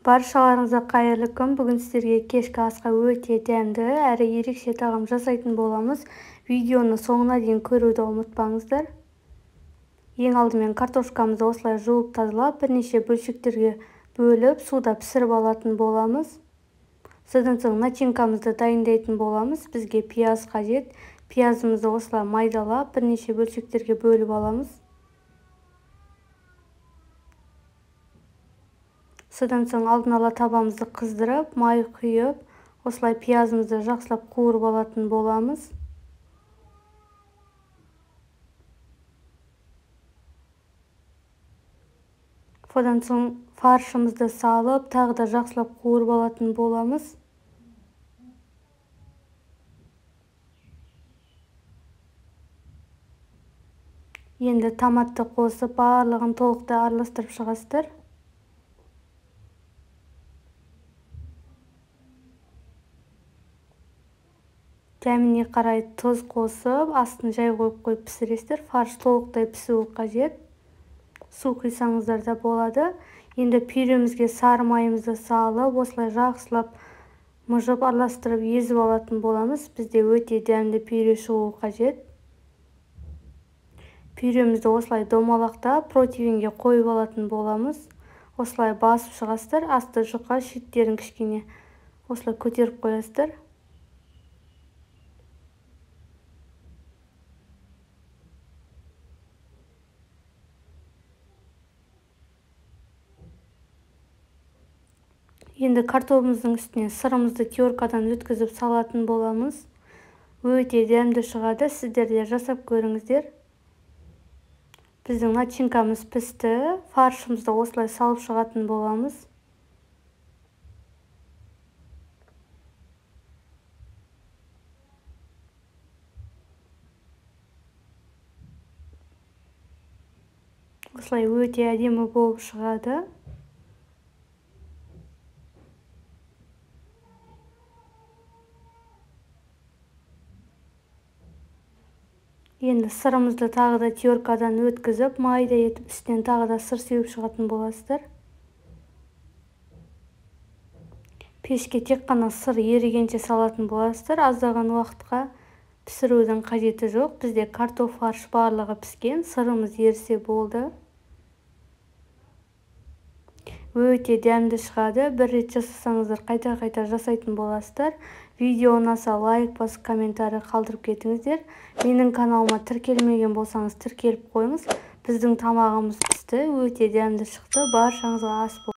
Баршаларыңызға қайырлы күн. Бүгін сіздерге кешкі асқа өте дәмді әрі ерекше тағам жасайтын боламыз. Видеоны соңына дейін көруді ұмытпаңыздар. Ең алдымен картошкамызды осылай жуып тазалап, бірнеше бөлшектерге бөліп, суда пісіріп алатын боламыз. Содан соң начинкамызды дайындайтын боламыз. Бізге пияз қажет. Пиязымызды осылай майдалап, бірнеше бөлшектерге бөліп аламыз. Содан соң алдын ала табамызды қыздырып, май құйып, осылай пиязымызды жақсылап қуырып алатын боламыз. Содан соң фаршымызды салып, тағы да жақсылап қуырып алатын боламыз. Енді томатты қосып, барлығын толықтай араластырып шығасыздар. Дәміне қарай тұз қосып, астын жай қойып пісіресіздер. Фарш толықтай пісуі қажет. Су құйсаңыздар да болады. Енді пюремізге сары майымызды салып, осылай жақсылап мұжып араластырып езіп алатын боламыз. Бізде өте дәмді пюре шығуы қажет. Пюремізді осылай домалақтап, противенге қойып алатын боламыз. Осылай басып шығасыздар. Асты жұқа, шеттерін кішкене осылай көтеріп қоясыздар. Енді картобымыздың үстіне сырымызды теркадан өткізіп салатын боламыз. Өте дәмді шығады. Сіздер де жасап көріңіздер. Біздің начинкамыз пісті. Фаршымызды осылай салып шығатын боламыз. Осылай өте әдемі болып шығады. Енді сырымызды тағы да теркадан өткізіп, майда етіп, үстінен тағы да сыр сеуіп шығатын боласыздар. Пешке тек қана сыр ерігенше салатын боласыздар. Аздаған уақытқа пісірудің қажеті жоқ. Бізде картоп фарш барлығы піскен, сырымыз ерісе болды. Өте дәмді шығады. Бір рет жасасаңыздар, қайта-қайта жасайтын боласыздар. Видео ұнаса лайк басып, комментарий қалдырып кетіңіздер. Менің каналыма тіркелмеген болсаңыз, тіркеліп қойыңыз. Біздің тамағымыз пісті, өте дәмді шықты. Баршаңызға ас болсын.